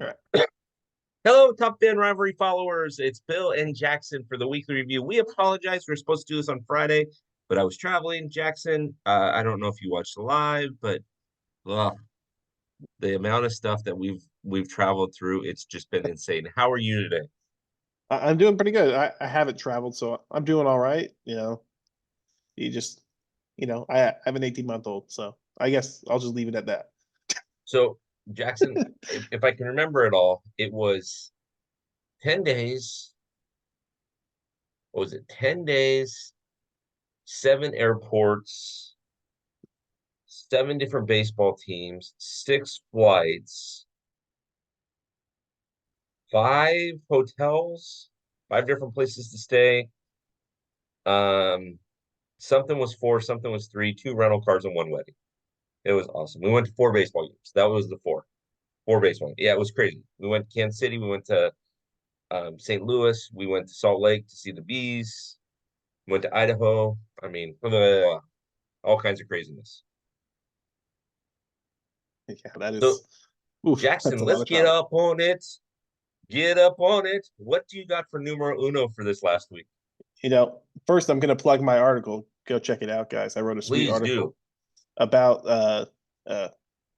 All right. Hello, Top 10 Rivalry followers. It's Bill and Jackson for the weekly review. We apologize. We are supposed to do this on Friday, but I was traveling. Jackson, I don't know if you watched the live, but ugh, the amount of stuff that we've traveled through, it's just been insane. How are you today? I'm doing pretty good. I haven't traveled, so I'm doing all right. You just, I have an 18-month-old, so I guess I'll just leave it at that. So, Jackson, if I can remember it all, it was 10 days. What was it? 10 days, 7 airports, 7 different baseball teams, 6 flights, 5 hotels, 5 different places to stay. Um, something was four, something was three, 2 rental cars, and 1 wedding. It was awesome. We went to 4 baseball games. That was the four baseball. Yeah, it was crazy. We went to Kansas City. We went to St. Louis. We went to Salt Lake to see the bees. Went to Idaho. I mean, blah, blah, blah, blah. All kinds of craziness. Yeah, that So, is, oof, that's Jackson, a lot let's of get travel. up on it. Get up on it. What do you got for numero uno for this last week? First I'm going to plug my article. Go check it out, guys. I wrote a sweet Please do. article about uh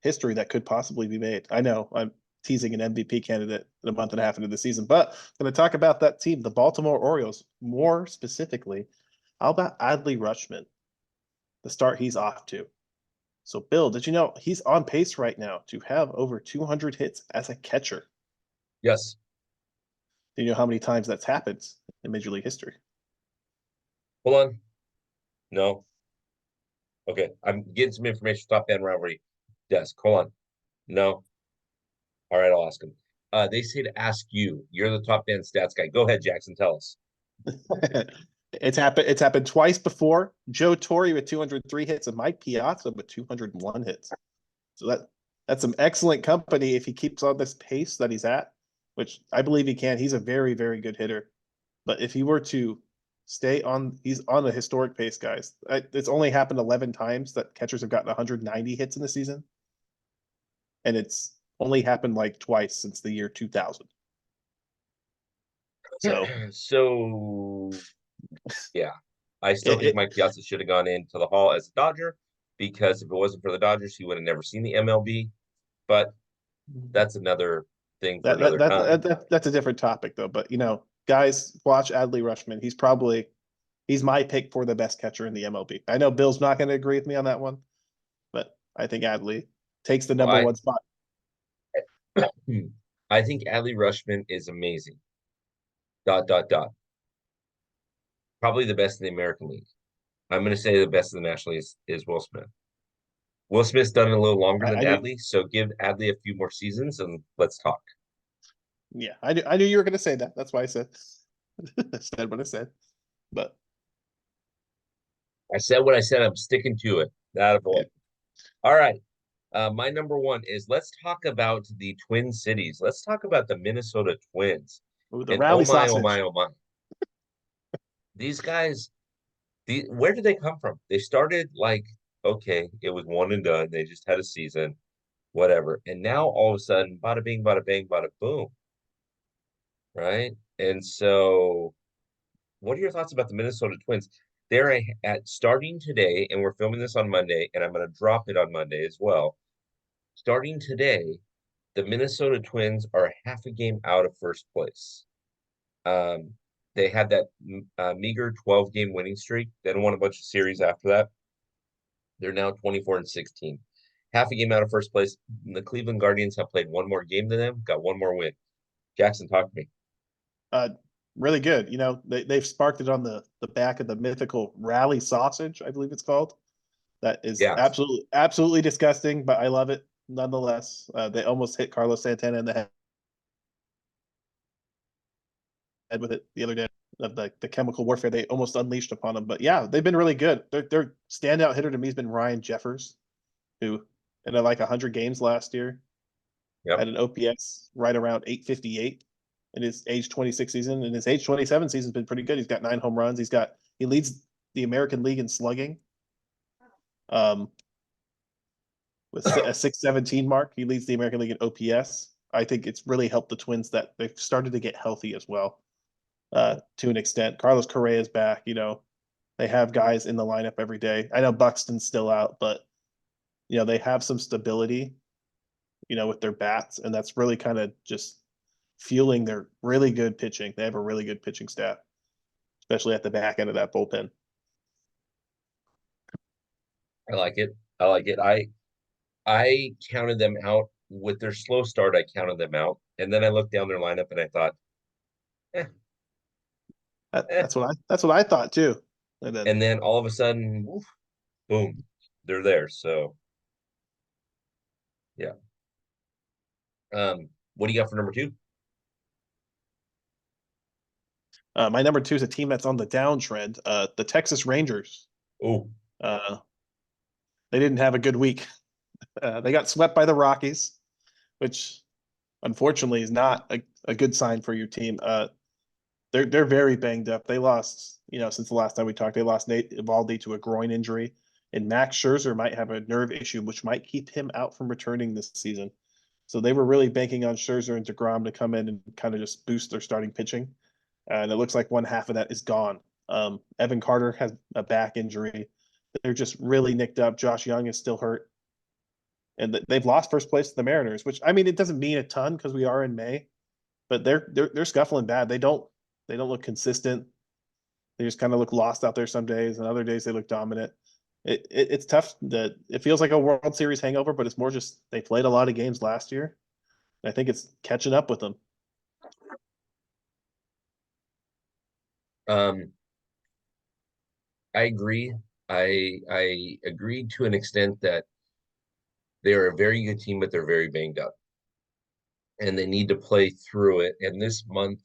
history that could possibly be made. I know I'm teasing an MVP candidate in a month and a half into the season, but I'm going to talk about that team, the Baltimore Orioles, more specifically. How about Adley Rutschman, the start he's off to? So, Bill, did you know he's on pace right now to have over 200 hits as a catcher? Yes. Do you know how many times that's happened in Major League history? Hold on. No. Okay. I'm getting some information. Top 10 rivalry desk. Hold on. No. All right. I'll ask him. They say to ask you. You're the top 10 stats guy. Go ahead, Jackson. Tell us. It's happened. It's happened twice before. Joe Torre with 203 hits and Mike Piazza with 201 hits. So that's some excellent company if he keeps on this pace that he's at, which I believe he can. He's a very, very good hitter. But if he were to stay on, he's on a historic pace, guys. It's only happened 11 times that catchers have gotten 190 hits in the season, and it's only happened like twice since the year 2000. So So, yeah. I still it, think it Mike Piazza should have gone into the Hall as a Dodger because if it wasn't for the Dodgers, he would have never seen the MLB. But that's another thing for another time. that's a different topic though. But guys, watch Adley Rutschman. He's my pick for the best catcher in the MLB. I know Bill's not going to agree with me on that one, but I think Adley takes the Well, number one spot. I think Adley Rushman is amazing. Dot dot dot. Probably the best in the American League. I'm going to say the best in the National League is Will Smith. Will Smith's done it a little longer I, than I knew, Adley, so give Adley a few more seasons and let's talk. yeah, I knew you were going to say that. That's why I said I said what I said. But I said what I said. I'm sticking to it. That boy. yeah. All right. My number one is let's talk about the Twin Cities. Let's talk about the Minnesota Twins. Ooh, the And oh rally my, oh my, sausage. oh my. These guys, where did they come from? They started like, okay, it was one and done. They just had a season, whatever. And now all of a sudden, bada bing, bada bang, bada boom. Right. And so, what are your thoughts about the Minnesota Twins? At starting today, and we're filming this on Monday, and I'm going to drop it on Monday as well. Starting today, the Minnesota Twins are half a game out of first place. Um, they had that meager 12-game winning streak, then won a bunch of series after that. They're now 24-16, half a game out of first place. The Cleveland Guardians have played one more game than them, got one more win. Jackson, talk to me. Uh, really good. They've sparked it on the back of the mythical rally sausage, I believe it's called. That is Yeah, absolutely disgusting, but I love it nonetheless. They almost hit Carlos Santana in the head with it the other day of the chemical warfare they almost unleashed upon them. But yeah, they've been really good. Their standout hitter to me has been Ryan Jeffers, who in like 100 games last year yep. had an OPS right around 858 in his age 26 season. And his age 27 season's been pretty good. He's got 9 home runs. He leads the American League in slugging. Um, with a 617 mark. He leads the American League in OPS. I think it's really helped the Twins that they've started to get healthy as well, to an extent. Carlos Correa is back. They have guys in the lineup every day. I know Buxton's still out, but they have some stability, with their bats, and that's really kind of just fueling their really good pitching. They have a really good pitching staff, especially at the back end of that bullpen. I like it. I like it. I counted them out with their slow start. I counted them out, and then I looked down their lineup and I thought, eh, eh. That's what I thought too. And then And then all of a sudden, woof, boom, they're there. So yeah. What do you got for number two? my number two is a team that's on the downtrend. The Texas Rangers. Oh, Uh, they didn't have a good week. They got swept by the Rockies, which unfortunately is not a good sign for your team. They're very banged up. They lost, since the last time we talked, they lost Nate Eovaldi to a groin injury, and Max Scherzer might have a nerve issue, which might keep him out from returning this season. So they were really banking on Scherzer and DeGrom to come in and kind of just boost their starting pitching. And it looks like one half of that is gone. Evan Carter has a back injury. They're just really nicked up. Josh Young is still hurt. And they've lost first place to the Mariners, which I mean it doesn't mean a ton because we are in May, but they're scuffling bad. They don't look consistent. They just kind of look lost out there some days, and other days they look dominant. It's tough. That it feels like a World Series hangover, but it's more just they played a lot of games last year. And I think it's catching up with them. um, I agree. I agree to an extent that they are a very good team, but they're very banged up, and they need to play through it. And this month,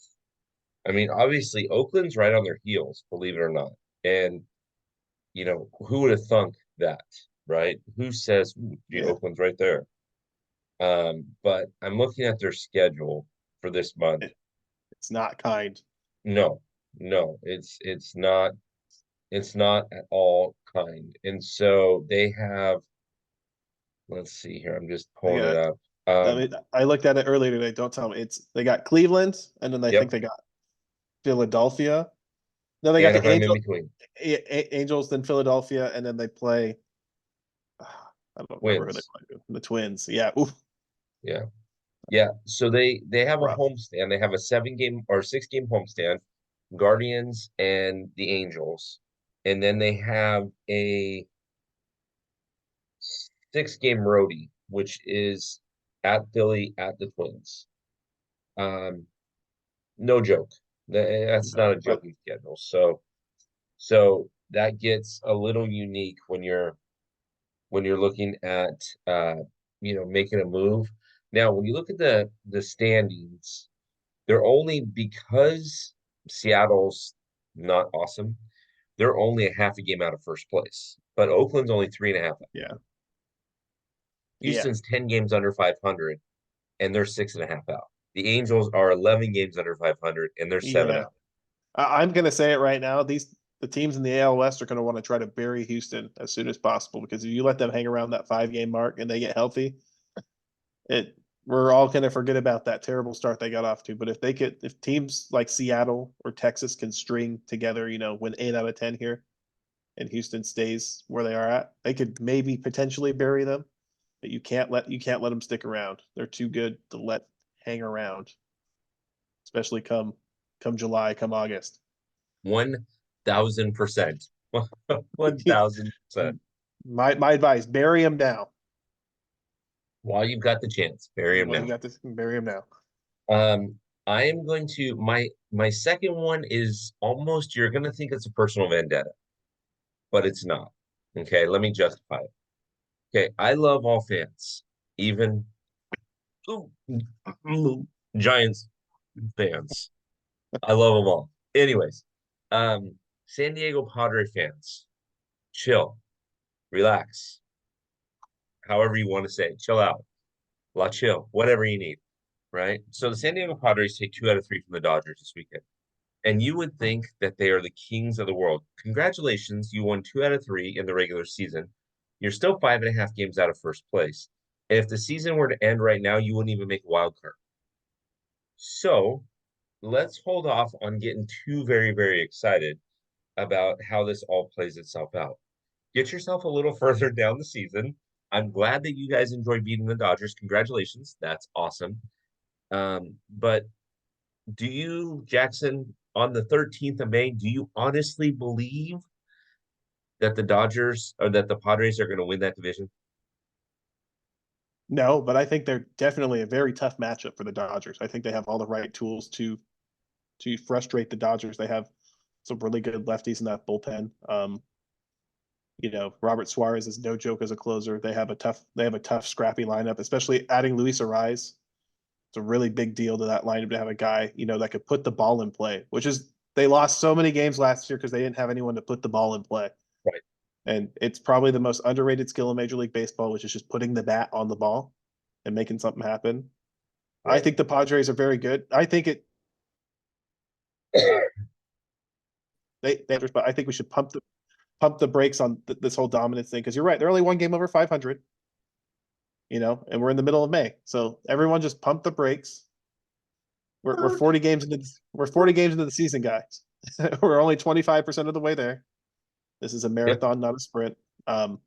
I mean, obviously Oakland's right on their heels, believe it or not. And who would have thunk that, right? Who says Yeah, Oakland's right there? But I'm looking at their schedule for this month. it's not kind. No, no, it's not at all kind. And so they have, let's see here, I'm just They pulling it got. up. I mean, I looked at it earlier today. Don't tell me they got Cleveland, and then I Yep, think they got Philadelphia. No, they got the Anaheim in between. Angels, then Philadelphia, and then they play. I don't remember who they Wins. play. The Twins. Yeah. Oof, Yeah. Yeah. So they have a rough. homestand. They have a 7-game or 6-game homestand, Guardians and the Angels. And then they have a 6-game roadie, which is at Philly, at the Twins. No joke. That's No, not a joking schedule. So that gets a little unique when you're looking at making a move. Now, when you look at the standings, they're only because Seattle's not awesome. They're only a half a game out of first place, but Oakland's only 3.5. yeah, yeah, Houston's 10 games under 500, and they're 6.5 out. The Angels are 11 games under 500, and they're 7 yeah. out. I'm gonna say it right now. The teams in the AL West are gonna want to try to bury Houston as soon as possible because if you let them hang around that 5 game mark and they get healthy, it we're all gonna forget about that terrible start they got off to. But if teams like Seattle or Texas can string together, win 8 out of 10 here, and Houston stays where they are at, they could maybe potentially bury them. But you can't let them stick around. They're too good to let hang around, especially come July, come August. 1,000%. 1,000%. My advice: bury him now. While you've got the chance, bury him Well, you now. got this. Bury him now. I am going to my second one is almost you're gonna think it's a personal vendetta, but it's not. Okay, let me justify it. Okay, I love all fans, even ooh, Giants fans. I love them all. Anyways, San Diego Padre fans, chill, relax, however you want to say it. Chill out, la chill, whatever you need, right? So the San Diego Padres take 2 out of 3 from the Dodgers this weekend. And you would think that they are the kings of the world. Congratulations, you won 2 out of 3 in the regular season. You're still 5.5 games out of first place. And if the season were to end right now, you wouldn't even make a wild card. So let's hold off on getting too very, very excited about how this all plays itself out. Get yourself a little further down the season. I'm glad that you guys enjoyed beating the Dodgers. Congratulations. That's awesome. But do you, Jackson, on the 13th of May, do you honestly believe that the Dodgers or that the Padres are going to win that division? No, but I think they're definitely a very tough matchup for the Dodgers. I think they have all the right tools to frustrate the Dodgers. They have some really good lefties in that bullpen. Robert Suarez is no joke as a closer. They have a tough, scrappy lineup, especially adding Luis Ariz. It's a really big deal to that lineup to have a guy, that could put the ball in play, which is they lost so many games last year because they didn't have anyone to put the ball in play. Right. And it's probably the most underrated skill in Major League Baseball, which is just putting the bat on the ball and making something happen. I Right. think the Padres are very good. I think but I think we should pump the brakes on this whole dominance thing because you're right. They're only one game over 500, and we're in the middle of May, so everyone just pump the brakes. We're 40 games into the season, guys. We're only 25% of the way there. This is a Yep. marathon, not a sprint. Um,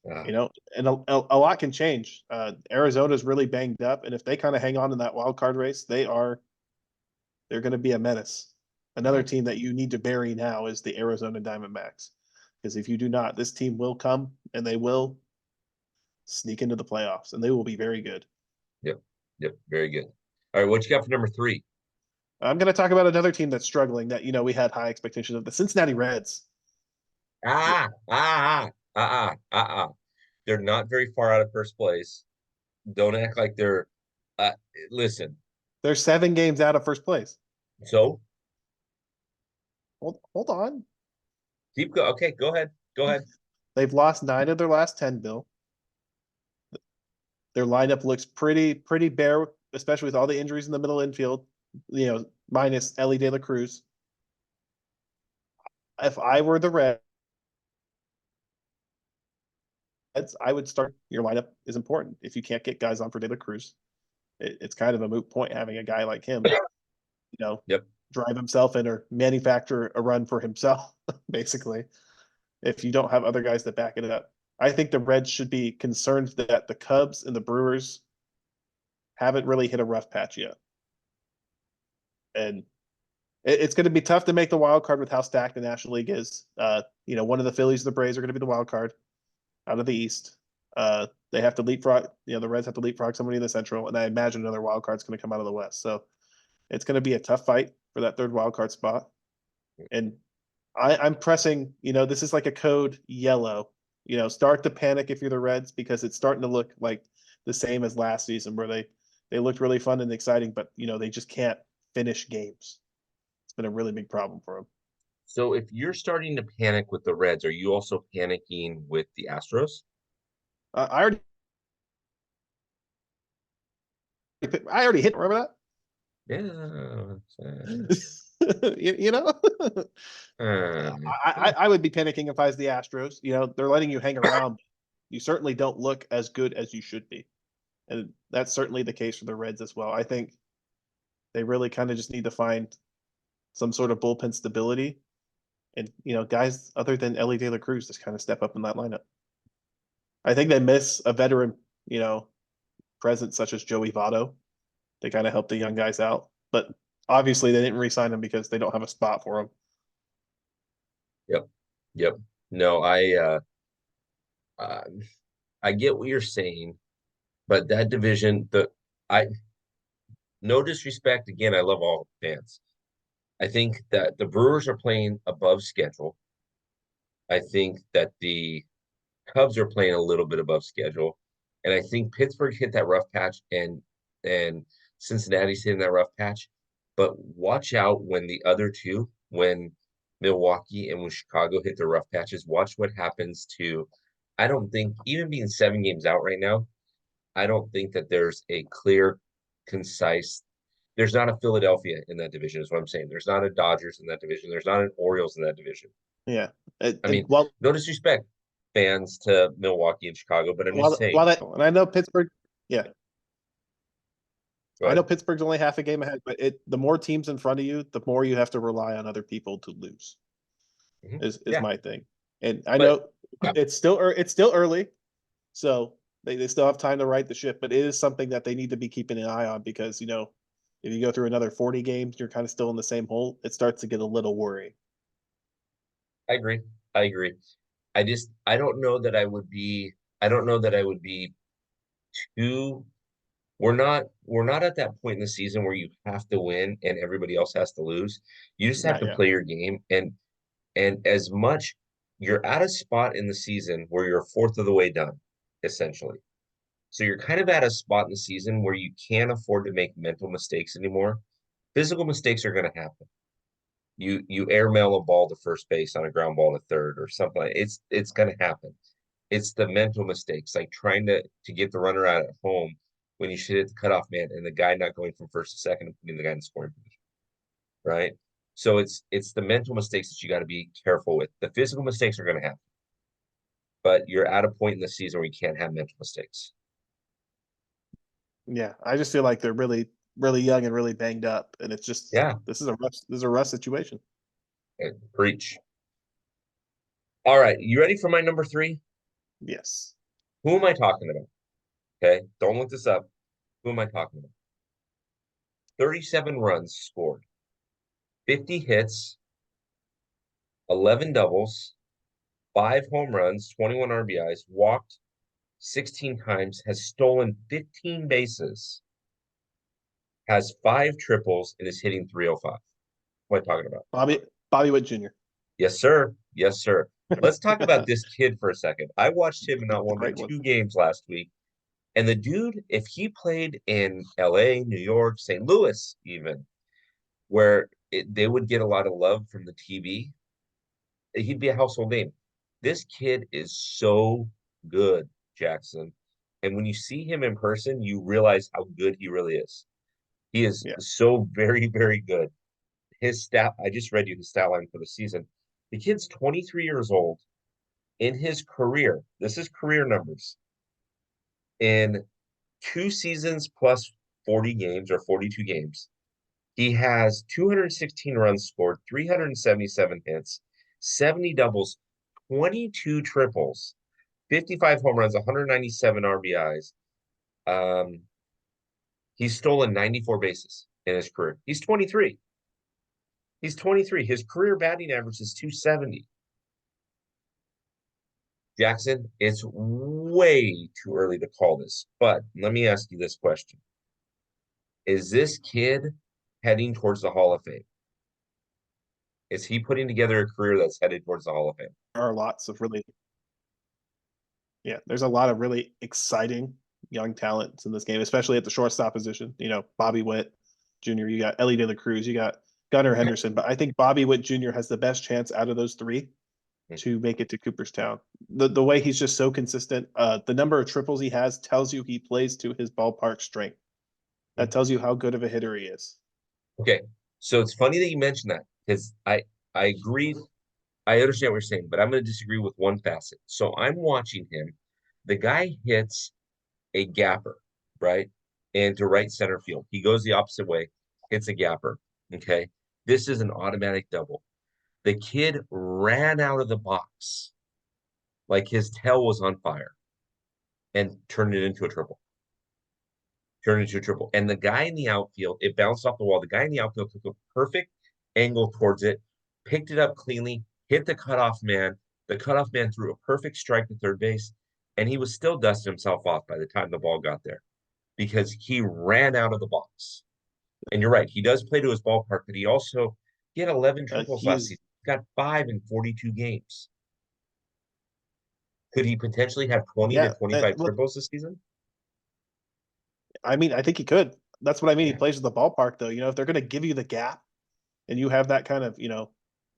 Uh, and a lot can change. Arizona's really banged up, and if they kind of hang on in that wild card race, they're going to be a menace. Another mhm. team that you need to bury now is the Arizona Diamondbacks, because if you do not, this team will come and they will sneak into the playoffs, and they will be very good. Yep. Yep. Very good. All right. What you got for number three? I'm going to talk about another team that's struggling that we had high expectations of, the Cincinnati Reds. Ah, ah, ah, ah, ah, ah. They're not very far out of first place. Don't act like they're. Uh, Listen. They're 7 games out of first place. So Hold on. keep go. Okay, go ahead. Go ahead. They've lost 9 of their last 10, Bill. Their lineup looks pretty bare, especially with all the injuries in the middle infield, minus Ellie De La Cruz. If I were the Reds, I would start your lineup is important. If you can't get guys on for De La Cruz, it's kind of a moot point having a guy like him, Yep. drive himself in or manufacture a run for himself, basically, if you don't have other guys that back it up. I think the Reds should be concerned that the Cubs and the Brewers haven't really hit a rough patch yet. And it's going to be tough to make the wild card with how stacked the National League is. One of the Phillies and the Braves are going to be the wild card out of the East. They have to leapfrog. The Reds have to leapfrog somebody in the Central, and I imagine another wild card's going to come out of the West. So it's going to be a tough fight for that third wild card spot. And I'm pressing. This is like a code yellow. Start to panic if you're the Reds because it's starting to look like the same as last season where they looked really fun and exciting, but they just can't finish games. It's been a really big problem for them. So if you're starting to panic with the Reds, are you also panicking with the Astros? I already hit. Remember Yeah. that? you know, I would be panicking if I was the Astros. They're letting you hang around. You certainly don't look as good as you should be, and that's certainly the case for the Reds as well. I think they really kind of just need to find some sort of bullpen stability, and guys other than Ellie De La Cruz just kind of step up in that lineup. I think they miss a veteran, presence such as Joey Votto to kind of help the young guys out. But obviously, they didn't re-sign him because they don't have a spot for him. Yep. Yep. No, uh I get what you're saying, but that division, I no disrespect. Again, I love all fans. I think that the Brewers are playing above schedule. I think that the Cubs are playing a little bit above schedule, and I think Pittsburgh hit that rough patch, and Cincinnati's hitting that rough patch. But watch out when the other two, when Milwaukee and when Chicago hit their rough patches. Watch what happens to. I don't think even being 7 games out right now, I don't think that there's a clear, concise. There's not a Philadelphia in that division, is what I'm saying. There's not a Dodgers in that division. There's not an Orioles in that division. Yeah, I and mean, well, no disrespect. fans to Milwaukee and Chicago, but I'm just saying. And I know Pittsburgh, yeah, Go I know ahead. Pittsburgh's only half a game ahead, but the more teams in front of you, the more you have to rely on other people to lose. Is Yeah, my thing. And I but know it's still early, so they still have time to right the ship, but it is something that they need to be keeping an eye on because if you go through another 40 games, you're kind of still in the same hole. It starts to get a little worrying. I agree. I agree. I don't know that I would be. I don't know that I would be too. We're not at that point in the season where you have to win and everybody else has to lose. You just have Not to yet. play your game, and as much you're at a spot in the season where you're a fourth of the way done, essentially. So you're kind of at a spot in the season where you can't afford to make mental mistakes anymore. Physical mistakes are going to happen. You airmail a ball to first base on a ground ball to third or something. It's going to happen. It's the mental mistakes, like trying to get the runner out at home when you should hit the cutoff man and the guy not going from first to second and putting the guy in the scoring position, right? So it's the mental mistakes that you got to be careful with. The physical mistakes are going to happen, but you're at a point in the season where you can't have mental mistakes. Yeah, I just feel like they're really, really young and really banged up, and it's just Yeah, this is a rough situation. preach. All right, you ready for my number three? Yes, Who am I talking about? Okay, don't look this up. Who am I talking about? 37 runs scored, 50 hits, 11 doubles, 5 home runs, 21 RBIs, walked 16 times, has stolen 15 bases, has 5 triples, and is hitting 305. What am I talking about? Bobby Bobby Witt Jr. Yes, sir. Yes, sir. Let's talk about this kid for a second. I watched him in not one but Great one. 2 games last week. And the dude, if he played in LA, New York, St. Louis, even, where they would get a lot of love from the TV, he'd be a household name. This kid is so good, Jackson. And when you see him in person, you realize how good he really is. He is Yeah, so very, very good. His stat, I just read you his stat line for the season. The kid's 23 years old. In his career, this is career numbers. In 2 seasons plus 40 games or 42 games, he has 216 runs scored, 377 hits, 70 doubles, 22 triples, 55 home runs, 197 RBIs. Um, he's stolen 94 bases in his career. He's 23. He's 23. His career batting average is 270. Jackson, it's way too early to call this, but let me ask you this question. Is this kid heading towards the Hall of Fame? Is he putting together a career that's headed towards the Hall of Fame? there are lots of really there's a lot of really exciting young talents in this game, especially at the shortstop position. Bobby Witt Jr., you got Ellie De La Cruz, you got Gunnar Henderson, but I think Bobby Witt Jr. has the best chance out of those three to make it to Cooperstown. The way he's just so consistent, the number of triples he has tells you he plays to his ballpark strength. That tells you how good of a hitter he is. Okay, so it's funny that you mentioned that because I agree. I understand what you're saying, but I'm going to disagree with one facet. So I'm watching him. The guy hits a gapper, right? And to right center field. He goes the opposite way, hits a gapper. Okay. This is an automatic double. The kid ran out of the box like his tail was on fire and turned it into a triple. Turned into a triple. And the guy in the outfield, it bounced off the wall. The guy in the outfield took a perfect angle towards it, picked it up cleanly, hit the cutoff man. The cutoff man threw a perfect strike to third base, and he was still dusting himself off by the time the ball got there because he ran out of the box. And you're right, he does play to his ballpark, but he had 11 triples last He's, season. He got 5 in 42 games. Could he potentially have 20 to yeah. 25 Well, triples this season? I mean, I think he could. That's what I mean. He Yeah. plays with the ballpark, though. If they're going to give you the gap, and you have that kind of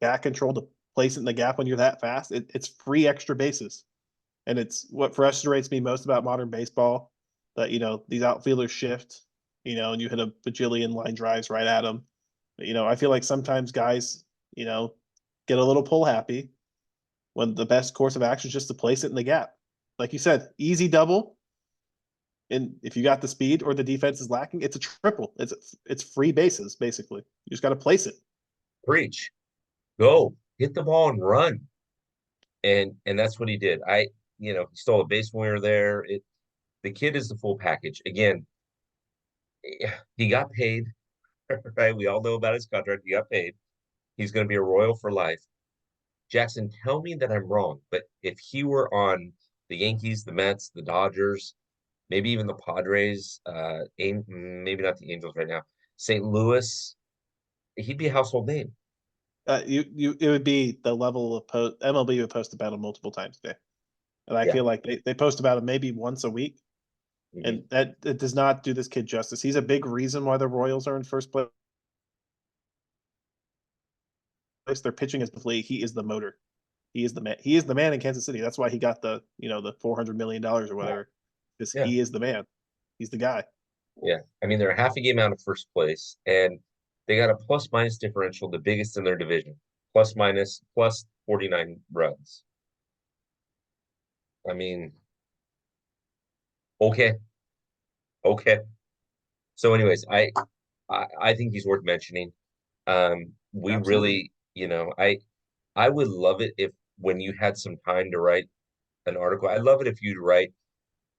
back control to place it in the gap when you're that fast, it's free extra bases, and it's what frustrates me most about modern baseball that these outfielders shift, and you hit a bajillion line drives right at them. But, I feel like sometimes guys get a little pull happy, when the best course of action is just to place it in the gap. Like you said, easy double. And if you got the speed or the defense is lacking, it's a triple. It's free bases, basically. You just got to place it. Preach. Go. Hit the ball and run. And that's what he did. He stole a base when we were there. The kid is the full package. Again, he got paid, right? We all know about his contract. He got paid. He's going to be a Royal for life. Jackson, tell me that I'm wrong, but if he were on the Yankees, the Mets, the Dodgers, maybe even the Padres, maybe not the Angels right now, St. Louis, he'd be a household name. It would be the level of MLB would post about him multiple times a day, and I Yeah. feel like they post about him maybe once a week, and that it does not do this kid justice. He's a big reason why the Royals are in first place. Their pitching is the he is the motor. He is the man. He is the man in Kansas City. That's why he got the the $400 million or whatever. Because Yeah. he is the man. He's the guy. Yeah. I mean, they're half a game out of first place, and they got a plus minus differential, the biggest in their division. Plus minus plus 49 runs. I mean, okay. Okay. So anyways, I think he's worth mentioning. We Absolutely. really, I would love it if when you had some time to write an article, I'd love it if you'd write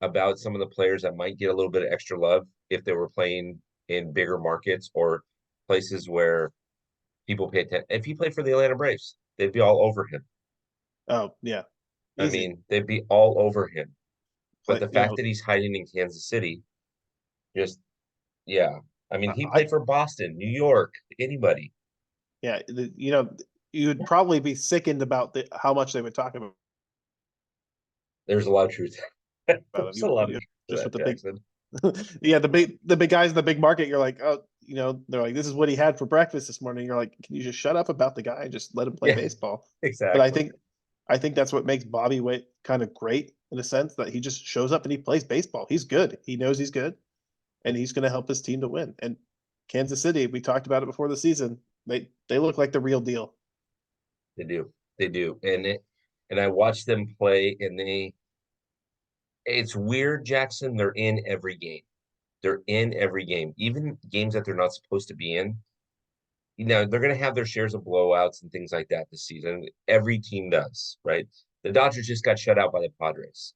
about some of the players that might get a little bit of extra love if they were playing in bigger markets or places where people pay attention. If he played for the Atlanta Braves, they'd be all over him. Oh yeah, I easy. mean, they'd be all over him. But Play. the fact that he's hiding in Kansas City, just yeah. I mean, he I played for Boston, New York, anybody. yeah. You would probably be sickened about how much they would talk about There's a lot of truth. him. There's a lot of truth to Just with that, the big Jackson. yeah, the big guys in the big market, you're like, oh, they're like, this is what he had for breakfast this morning. You're like, can you just shut up about the guy and just let him play Yeah, baseball? But exactly. I think that's what makes Bobby Witt kind of great in a sense that he just shows up and he plays baseball. He's good. He knows he's good, and he's going to help his team to win. And Kansas City, we talked about it before the season. They look like the real deal. They do. They do. And I watch them play and it's weird, Jackson. They're in every game. They're in every game. Even games that they're not supposed to be in. They're gonna have their shares of blowouts and things like that this season. Every team does, right? The Dodgers just got shut out by the Padres.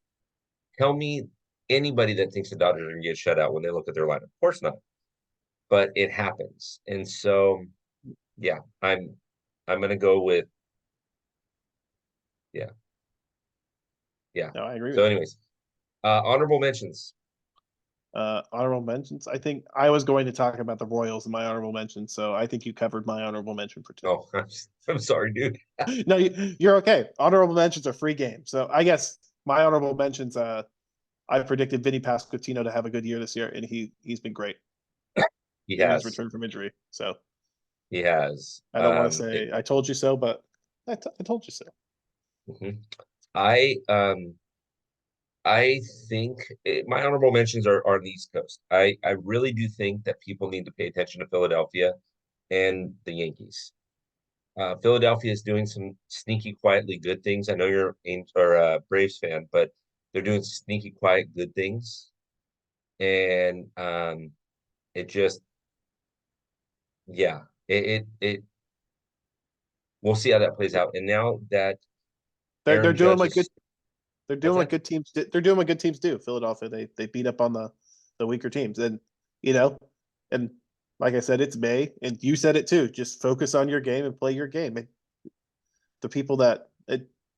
Tell me anybody that thinks the Dodgers are gonna get shut out when they look at their lineup. Of course not. But it happens. And so yeah, I'm gonna go with yeah. Yeah. No, I agree So with you. anyways, honorable mentions. Honorable mentions. I think I was going to talk about the Royals in my honorable mentions, so I think you covered my honorable mention for today. Oh, I'm sorry, dude. No, you're okay. Honorable mentions are free game. So I guess my honorable mentions. I predicted Vinny Pasquantino to have a good year this year, and he's been great He in his has. return from injury. So He has. I don't want to say I told you so, but I told you so. Mhm. I um I think my honorable mentions are on the East Coast. I really do think that people need to pay attention to Philadelphia and the Yankees. Philadelphia is doing some sneaky, quietly good things. I know you're a Braves fan, but they're doing sneaky, quiet, good things, and it just yeah, it we'll see how that plays out. And now that They're Aaron doing Judge like good. is They're what's doing what that? good teams. They're doing what good teams do. Philadelphia. They beat up on the weaker teams, and you know, and like I said, it's May, and you said it too. Just focus on your game and play your game. And the people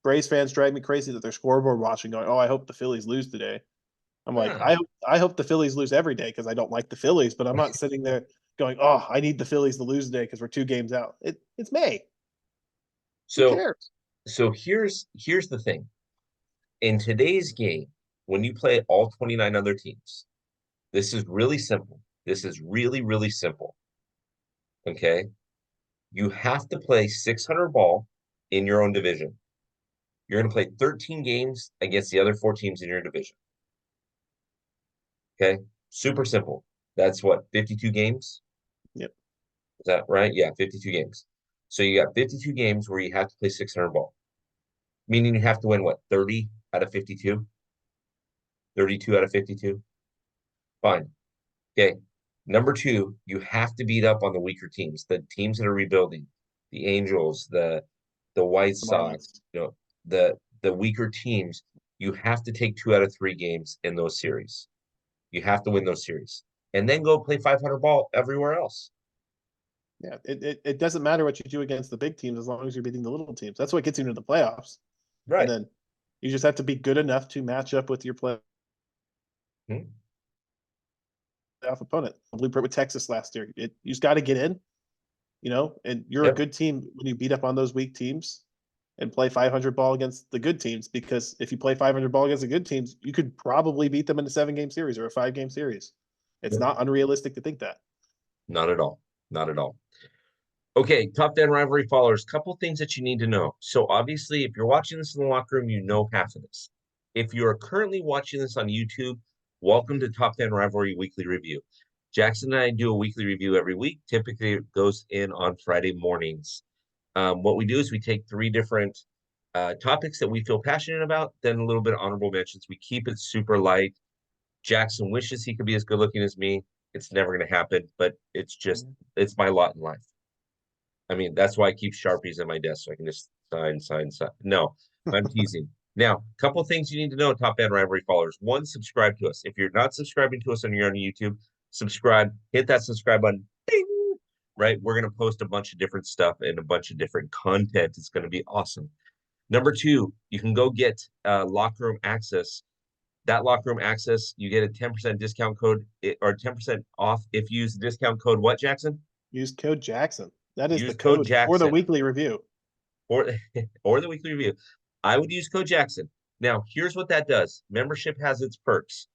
Braves fans drive me crazy that they're scoreboard watching, going, "Oh, I hope the Phillies lose today." I'm like, Ah, I hope the Phillies lose every day because I don't like the Phillies, but I'm not sitting there going, "Oh, I need the Phillies to lose today because we're 2 games out." It's May. Who so cares? here's the thing. In today's game, when you play all 29 other teams, this is really simple. This is really, really simple. Okay. You have to play 600 ball in your own division. You're going to play 13 games against the other 4 teams in your division. Okay. Super simple. That's what, 52 games? Yep. Is that right? Yeah, 52 games. So you got 52 games where you have to play 600 ball. Meaning you have to win what, 30 out of 52? 32 out of 52? Fine. Okay. Number two, you have to beat up on the weaker teams, the teams that are rebuilding, the Angels, the White The Sox, Marlins. the weaker teams. You have to take 2 out of 3 games in those series. You have to win those series. And then go play 500 ball everywhere else. Yeah, it doesn't matter what you do against the big teams as long as you're beating the little teams. That's what gets you into the playoffs. And Right. then you just have to be good enough to match up with your playoff Hmm. opponent. Blueprint with Texas last year. You just got to get in, and you're a Yep. good team when you beat up on those weak teams and play 500 ball against the good teams. Because if you play 500 ball against the good teams, you could probably beat them in a 7-game series or a 5-game series. It's Yep. not unrealistic to think that. Not at all. Not at all. Okay, top 10 rivalry followers. Couple things that you need to know. So obviously, if you're watching this in the locker room, you know half of this. If you are currently watching this on YouTube, welcome to Top 10 Rivalry Weekly Review. Jackson and I do a weekly review every week. Typically, it goes in on Friday mornings. What we do is we take 3 different topics that we feel passionate about, then a little bit of honorable mentions. We keep it super light. Jackson wishes he could be as good looking as me. It's never going to happen, but it's my lot in life. I mean, that's why I keep Sharpies in my desk so I can just sign. No, I'm teasing. Now, a couple things you need to know, Top End Rivalry followers. One, subscribe to us. If you're not subscribing to us and you're on YouTube, subscribe. Hit that subscribe button. Ding! Right? We're going to post a bunch of different stuff and a bunch of different content. It's going to be awesome. Number 2, you can go get locker room access. That locker room access, you get a 10% discount code or 10% off if you use the discount code what, Jackson? Use code Jackson. That is the Use code code for the Jackson. weekly review. or or the weekly review. I would use code Jackson. Now, here's what that does. Membership has its perks.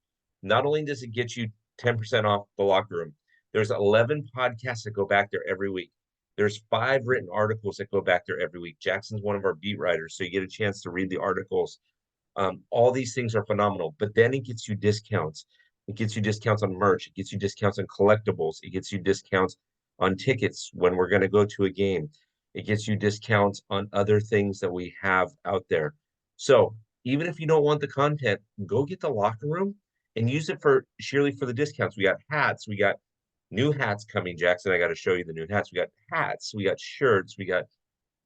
Not only does it get you 10% off the locker room, there's 11 podcasts that go back there every week. There's 5 written articles that go back there every week. Jackson's one of our beat writers, so you get a chance to read the articles. All these things are phenomenal, but then it gets you discounts. It gets you discounts on merch. It gets you discounts on collectibles. It gets you discounts on tickets when we're going to go to a game. It gets you discounts on other things that we have out there. So even if you don't want the content, go get the locker room and use it for surely for the discounts. We got hats. We got new hats coming, Jackson. I got to show you the new hats. We got hats. We got shirts. We got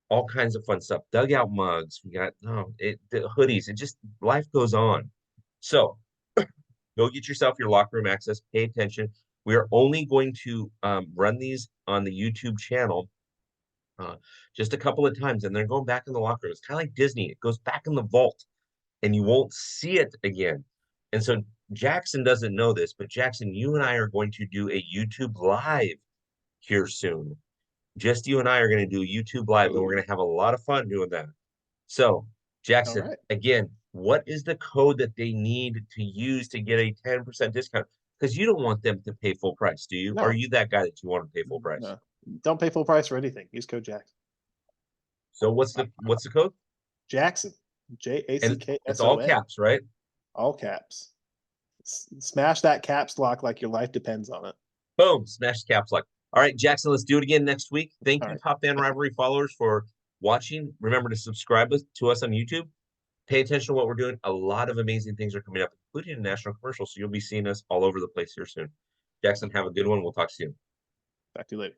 all kinds of fun stuff. Dugout mugs. We got the hoodies. It just life goes on. So go get yourself your locker room access. Pay attention. We are only going to run these on the YouTube channel just a couple of times, and they're going back in the locker room. It's kind of like Disney. It goes back in the vault, and you won't see it again. And so Jackson doesn't know this, but Jackson, you and I are going to do a YouTube live here soon. Just you and I are going to do YouTube live, and we're going to have a lot of fun doing that. So, All Jackson, right. again, what is the code that they need to use to get a 10% discount? Because you don't want them to pay full price, do you? Or are No, you that guy that you want to pay full price? no, don't pay full price for anything. Use code Jackson. So what's the code? Jackson, And it's Jackson, all caps, right? all caps. Smash that caps lock like your life depends on it. Boom, smash caps lock. All right, Jackson, let's do it again next week. Thank All you, right. Top Fan Rivalry followers, for watching. Remember to subscribe to us on YouTube. Pay attention to what we're doing. A lot of amazing things are coming up, including a national commercial. So you'll be seeing us all over the place here soon. Jackson, have a good one. We'll talk soon. Talk to you later.